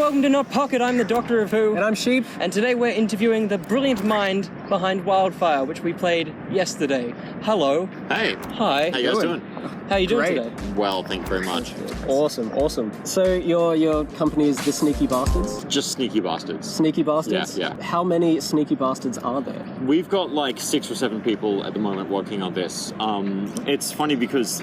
welcome to Not Pocket. I'm the Doctor of Who. And I'm Sheep. And today we're interviewing the brilliant mind behind Wildfire, which we played yesterday. Hello. Hey. Hi. How you guys doing? How are you doing Great. today? Well, thank you very much. Awesome. So your company is The Sneaky Bastards? Just Sneaky Bastards. Sneaky Bastards? Yeah. How many Sneaky Bastards are there? We've got like 6 or 7 people at the moment working on this. It's funny because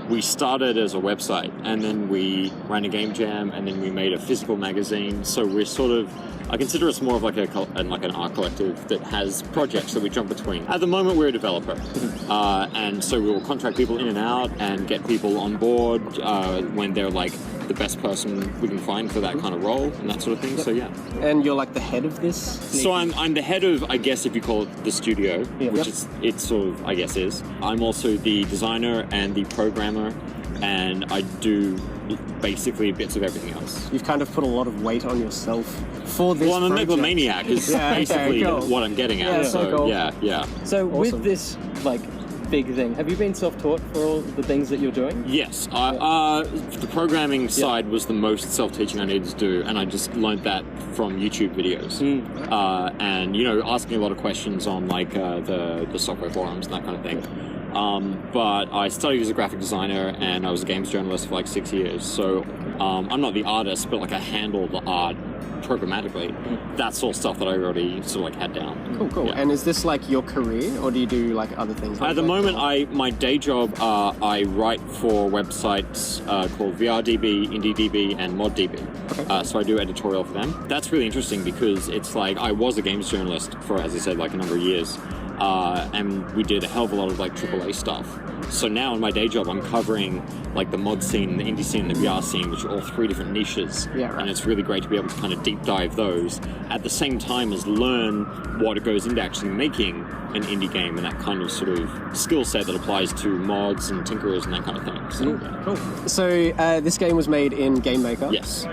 we started as a website, and then we ran a game jam, and then we made a physical magazine. So we're sort of, I consider us more of like an art collective that has projects that we jump between. At the moment, we're a developer, and so we'll contract people in and out and get people on board when they're like the best person we can find for that kind of role and that sort of thing. So yeah. And you're like the head of this? So I'm the head of, I guess if you call it the studio, which it sort of, I guess is. I'm also the designer and the programmer, and I do basically bits of everything else. You've kind of put a lot of weight on yourself for this Well, I'm a megalomaniac is basically cool. what I'm getting at. Yeah, so cool. yeah. So Awesome. with this, like, big thing, have you been self-taught for all the things that you're doing? Yes. The programming side was the most self-teaching I needed to do, and I just learned that from YouTube videos. And, you know, asking a lot of questions on, like, the software forums and that kind of thing. But I studied as a graphic designer, and I was a games journalist for like 6 years. So I'm not the artist, but like I handle the art programmatically. That's all stuff that I already sort of like had down. Cool. Yeah. And is this like your career, or do you do like other things? Like At the that? moment, my day job, I write for websites called VRDB, IndieDB, and ModDB. Okay. So I do editorial for them. That's really interesting because it's like I was a games journalist for, as I said, like a number of years. And we did a hell of a lot of like AAA stuff. So now in my day job, I'm covering like the mod scene, the indie scene, and the VR scene, which are all 3 different niches. Yeah, right. And it's really great to be able to kind of deep dive those at the same time as learn what it goes into actually making an indie game and that kind of sort of skill set that applies to mods and tinkerers and that kind of thing. So, Cool. So this game was made in Game Maker. yes.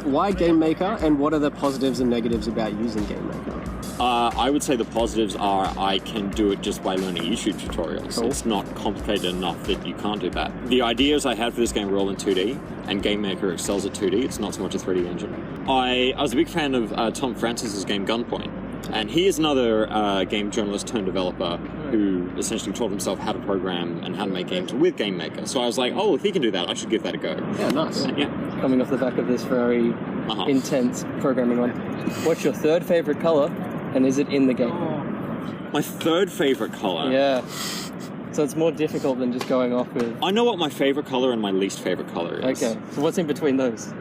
Why Game Maker, and what are the positives and negatives about using Game Maker? I would say the positives are I can do it just by learning YouTube tutorials. Cool. It's not complicated enough that you can't do that. The ideas I had for this game were all in 2D, and Game Maker excels at 2D. It's not so much a 3D engine. I was a big fan of Tom Francis's game Gunpoint, and he is another game journalist turned developer who essentially taught himself how to program and how to make games with Game Maker. So I was like, oh, if he can do that, I should give that a go. Yeah, nice. Yeah. Coming off the back of this very intense programming one. What's your third favorite color, and is it in the game? My third favorite color. Yeah. So it's more difficult than just going off with... I know what my favorite color and my least favorite color is. Okay, so what's in between those?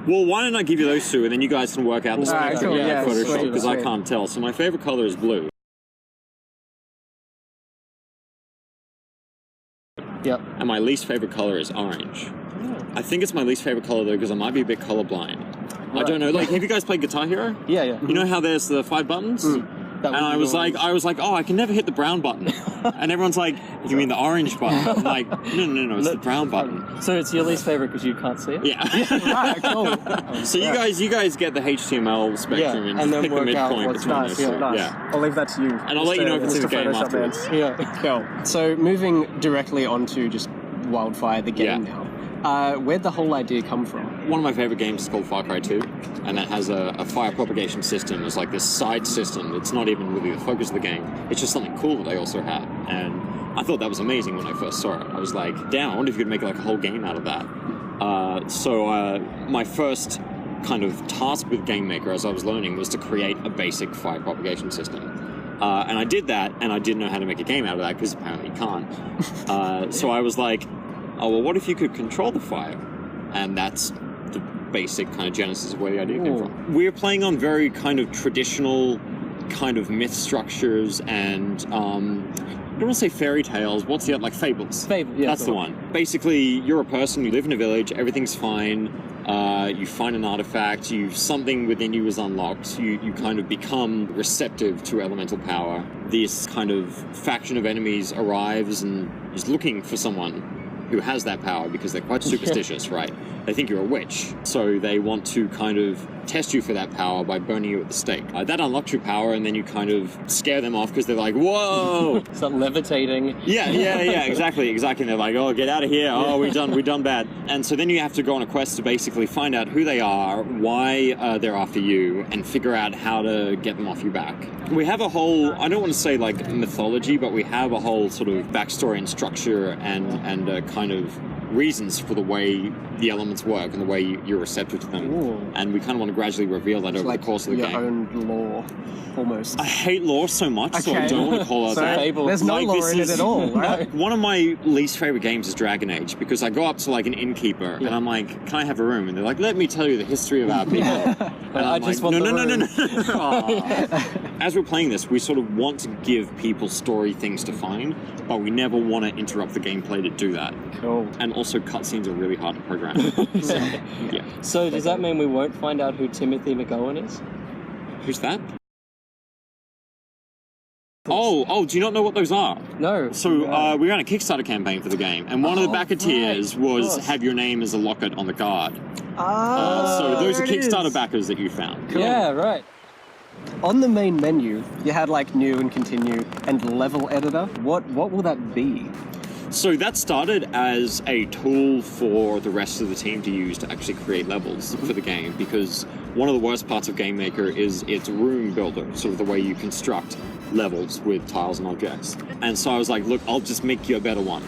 Well, why don't I give you those two, and then you guys can work out the Alright, specs cool. in Yeah, Photoshop, sweet, because I sweet. can't tell. So my favorite color is blue. Yep. And my least favorite color is orange. I think it's my least favorite color though because I might be a bit colorblind. I don't know. Like, have you guys played Guitar Hero? Yeah. You know how there's the 5 buttons? That And I was like, oh, I can never hit the brown button. And everyone's like, you mean the orange button? I'm like, no, it's the brown button. So it's your least favorite because you can't see it? Yeah. Right, cool. So you guys get the HTML spectrum Yeah, and, and then pick the work out midpoint what's between Nice, those. yeah, So, nice. yeah. I'll leave that to you. And I'll let you know if it's in the Mr. game Photoshop afterwards. Man. Yeah. Cool. So moving directly onto just Wildfire, the game now. Where'd the whole idea come from? One of my favorite games is called Far Cry 2, and that has a fire propagation system as like this side system that's not even really the focus of the game. It's just something cool that they also had, and I thought that was amazing when I first saw it. I was like, damn, I wonder if you could make like a whole game out of that. So my first kind of task with Game Maker as I was learning was to create a basic fire propagation system. And I did that, and I didn't know how to make a game out of that because apparently you can't. So I was like, oh, well, what if you could control the fire? And that's the basic kind of genesis of where the idea came from. We're playing on very kind of traditional kind of myth structures and, I don't want to say fairy tales, what's the other, like fables? Fable, yeah. That's the one. Basically, you're a person, you live in a village, everything's fine, you find an artifact, something within you is unlocked, you kind of become receptive to elemental power. This kind of faction of enemies arrives and is looking for someone who has that power because they're quite superstitious, right? They think you're a witch. So they want to kind of test you for that power by burning you at the stake. That unlocks your power, and then you kind of scare them off because they're like, whoa! Start levitating. Yeah, exactly. And they're like, oh, get out of here. Oh, we done bad. And so then you have to go on a quest to basically find out who they are, why they're after you, and figure out how to get them off your back. We have a whole, I don't want to say like mythology, but we have a whole sort of backstory and structure and kind of reasons for the way the elements work and the way you're receptive to them. Ooh. And we kind of want to gradually reveal that over like the course of the game. Your own lore, almost. I hate lore so much, so I don't want to call it So that. there's no Like, lore this in it is- at all, right? One of my least favorite games is Dragon Age, because I go up to like an innkeeper and I'm like, can I have a room? And they're like, let me tell you the history of our people. And I I'm just like, want no. the room. Aw. As we're playing this, we sort of want to give people story things to find, but we never want to interrupt the gameplay to do that. Cool. And also cutscenes are really hard to program. So, yeah. So does that mean we won't find out who Timothy McGowan is? Who's that? Oh, do you not know what those are? No. So we ran a Kickstarter campaign for the game, and one of the backer tiers was course. have your name as a locket on the card. Oh, So those are there it Kickstarter is. backers that you found. Yeah, right. On the main menu, you had like new and continue and level editor. What will that be? So that started as a tool for the rest of the team to use to actually create levels for the game, because one of the worst parts of Game Maker is its room builder, sort of the way you construct levels with tiles and objects. And so I was like, look, I'll just make you a better one.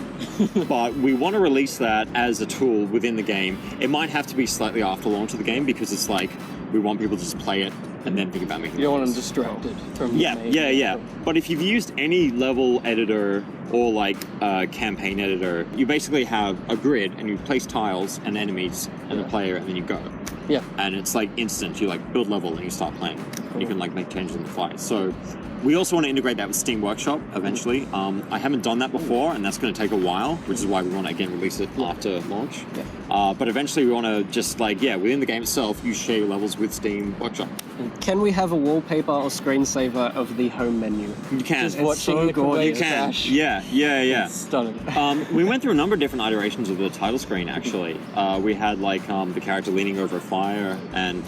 But we want to release that as a tool within the game. It might have to be slightly after launch of the game, because it's like we want people to just play it and then think about making You don't want them levels. distracted from the Yeah. main- But if you've used any level editor or like campaign editor, you basically have a grid and you place tiles and enemies and the player, and then you go. Yeah. And it's like instant. You like build level and you start playing. You can like make changes on the fly. So we also want to integrate that with Steam Workshop eventually. I haven't done that before, and that's going to take a while, which is why we want to again release it after launch. But eventually we want to just like, within the game itself, you share your levels with Steam Workshop. Can we have a wallpaper or screensaver of the home menu? You can. Just watching so the gorgeous. You can. crash. Yeah. Stunning. We went through a number of different iterations of the title screen, actually. We had like the character leaning over a fire, and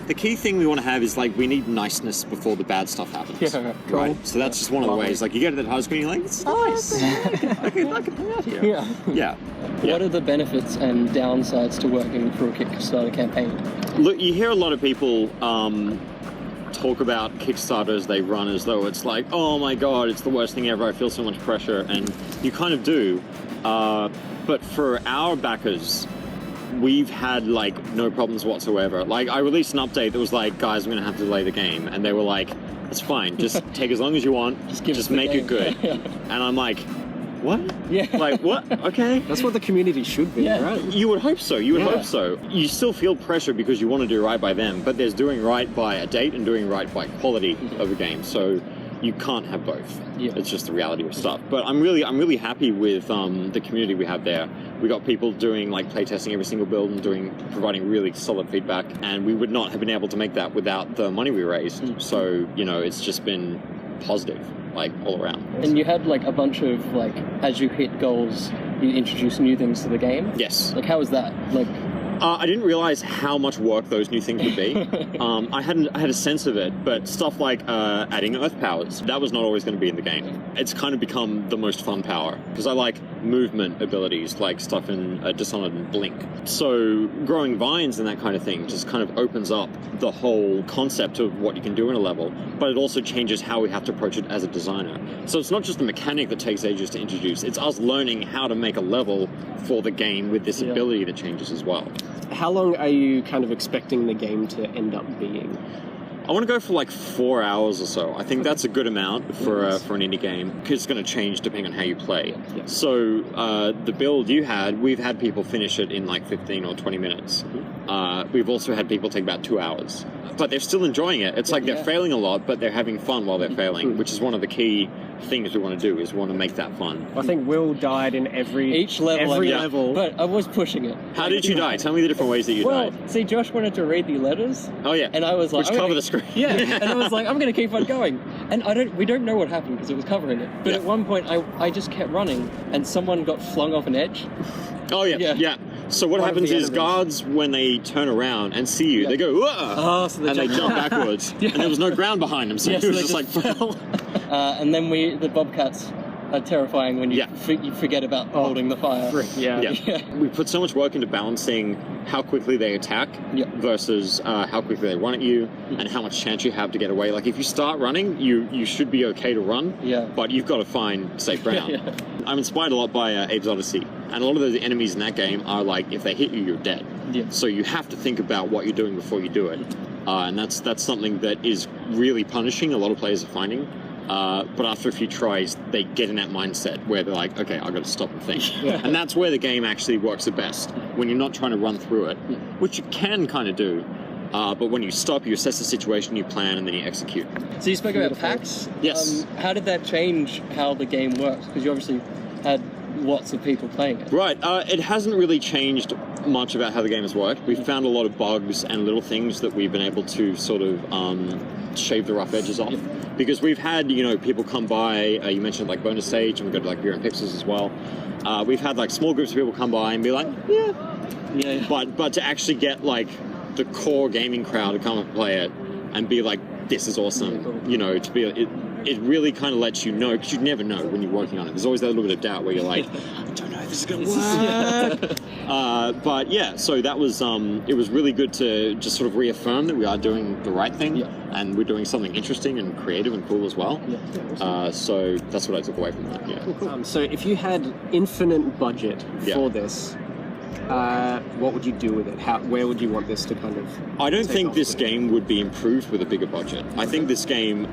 the key thing we want to have is like we need niceness before the bad stuff happens. Yeah, cool. Right? So that's just one of the ways. Like you get to that title screen, you're like, it's nice. I can play out here. Yeah. Yeah. What are the benefits and downsides to working through a Kickstarter campaign? Look, you hear a lot of people talk about Kickstarter as they run as though it's like, oh my god, it's the worst thing ever, I feel so much pressure, and you kind of do. But for our backers, we've had like no problems whatsoever. Like I released an update that was like, guys, I'm gonna have to delay the game, and they were like, that's fine, just take as long as you want, give us just the make game. it good. And I'm like, what? Yeah. Like what? Okay. That's what the community should be, Yeah. right? You would hope so. You would hope so. You still feel pressure because you want to do right by them, but there's doing right by a date and doing right by quality of a game. So you can't have both. Yeah. It's just the reality of stuff. But I'm really happy with the community we have there. We got people doing like playtesting every single build and providing really solid feedback. And we would not have been able to make that without the money we raised. So it's just been positive, like all around. And you had like a bunch of like, as you hit goals, you introduce new things to the game. Yes. Like how was that? Like I didn't realize how much work those new things would be. I had a sense of it, but stuff like adding earth powers, that was not always going to be in the game. It's kind of become the most fun power, because I like movement abilities, like stuff in Dishonored and Blink. So growing vines and that kind of thing just kind of opens up the whole concept of what you can do in a level, but it also changes how we have to approach it as a designer. So it's not just the mechanic that takes ages to introduce, it's us learning how to make a level for the game with this ability that changes as well. How long are you kind of expecting the game to end up being? I want to go for like 4 hours or so. I think that's a good amount for an indie game, because it's going to change depending on how you play. Yeah. So the build you had, we've had people finish it in like 15 or 20 minutes. We've also had people take about 2 hours, but they're still enjoying it. It's like they're failing a lot, but they're having fun while they're failing, which is one of the key things we want to do, is we want to make that fun. I think Will died in every level, level. but I was pushing it. How did you die? Tell me the different ways that you Well, died. see, Josh wanted to read the letters. Oh yeah. And I was like, which cover the screen. Yeah, and I was like, I'm going to keep on going. And we don't know what happened because it was covering it. But at one point, I just kept running, and someone got flung off an edge. Oh yeah. So what One of happens the is enemies. guards, when they turn around and see you, they go, "Whoa!" Oh, so and they jump backwards. And there was no ground behind them, so Yeah, it so was they just like... fell. And then the bobcats are terrifying when you, Yeah. you forget about holding the fire. Yeah. We put so much work into balancing how quickly they attack versus how quickly they run at you and how much chance you have to get away. Like, if you start running, you should be okay to run, but you've got to find safe ground. I'm inspired a lot by Abe's Odyssey, and a lot of the enemies in that game are like, if they hit you, you're dead. So you have to think about what you're doing before you do it. And that's something that is really punishing, a lot of players are finding. But after a few tries, they get in that mindset where they're like, okay, I've got to stop and think. And that's where the game actually works the best, when you're not trying to run through it, which you can kind of do. But when you stop, you assess the situation, you plan, and then you execute. So you spoke about packs. Yes. How did that change how the game works? Because you obviously had lots of people playing it. Right. It hasn't really changed much about how the game has worked. We've found a lot of bugs and little things that we've been able to sort of shave the rough edges off. Because we've had, people come by, you mentioned like Bonus Stage, and we've got like Beer and Pixels as well. We've had like small groups of people come by and be like, yeah. But to actually get like the core gaming crowd to come and play it and be like, this is awesome, to be, it really kind of lets you know, because you never know when you're working on it. There's always that little bit of doubt where you're like, I don't know if this is going to work. But yeah, so that was, it was really good to just sort of reaffirm that we are doing the right thing and we're doing something interesting and creative and cool as well. So that's what I took away from that, So if you had infinite budget for this, what would you do with it? Where would you want this to kind of... I don't think this game would be improved with a bigger budget. I think this game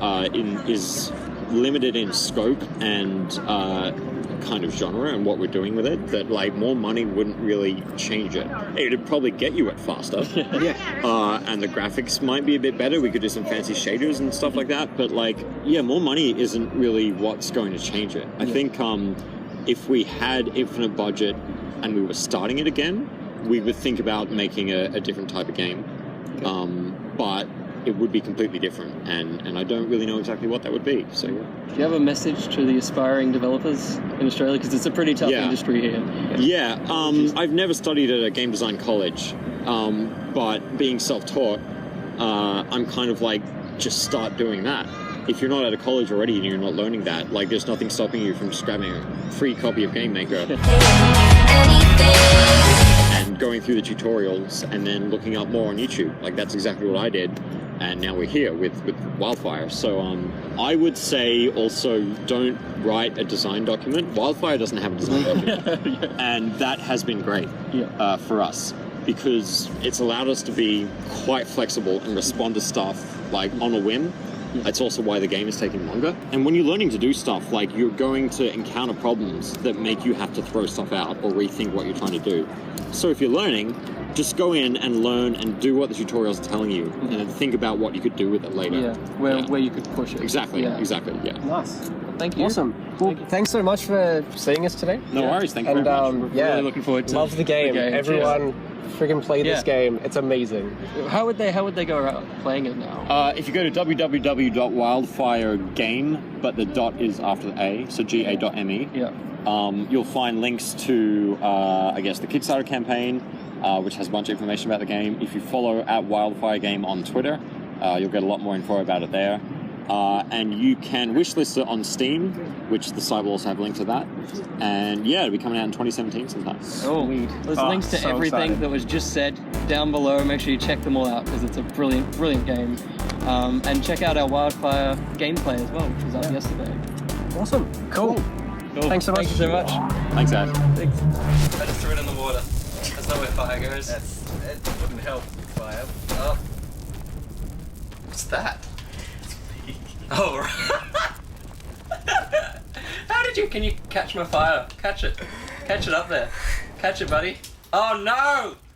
is limited in scope and kind of genre and what we're doing with it, that like more money wouldn't really change it. It'd probably get you it faster. And the graphics might be a bit better. We could do some fancy shaders and stuff like that. But like, more money isn't really what's going to change it. I think if we had infinite budget and we were starting it again, we would think about making a different type of game. But it would be completely different, and I don't really know exactly what that would be. So, Do you have a message to the aspiring developers in Australia? Because it's a pretty tough industry here. I've never studied at a game design college, but being self-taught, I'm kind of like, just start doing that. If you're not at a college already and you're not learning that, like, there's nothing stopping you from just grabbing a free copy of Game Maker and going through the tutorials and then looking up more on YouTube. Like, that's exactly what I did. And now we're here with Wildfire. So I would say also don't write a design document. Wildfire doesn't have a design document. And that has been great for us, because it's allowed us to be quite flexible and respond to stuff like on a whim. It's also why the game is taking longer. And when you're learning to do stuff, like, you're going to encounter problems that make you have to throw stuff out or rethink what you're trying to do. So if you're learning, just go in and learn and do what the tutorials are telling you, and then think about what you could do with it later. Where you could push it. Exactly. Nice. Well, Thank you. Awesome. Cool. Thanks so much for seeing us today. No worries. Thank you very much. We're really looking forward to love the game. Everyone friggin' play this game. It's amazing. How would they go about playing it now? If you go to www.wildfiregame, but the dot is after the A, so ga.me, you'll find links to, the Kickstarter campaign, which has a bunch of information about the game. If you follow @Wildfire Game on Twitter, you'll get a lot more info about it there. And you can wishlist it on Steam, which the site will also have a link to that. And it'll be coming out in 2017 sometime. There's links to everything that was just said down below. Make sure you check them all out, because it's a brilliant, brilliant game. And check out our Wildfire gameplay as well, which was out yesterday. Awesome. Cool. Thanks so much. Thank you so much. Thanks, guys. Thanks. I just threw it in the water. That's not where fire goes. It wouldn't help fire. Oh. What's that? Oh, right. Can you catch my fire? Catch it. Catch it up there. Catch it, buddy. Oh, no!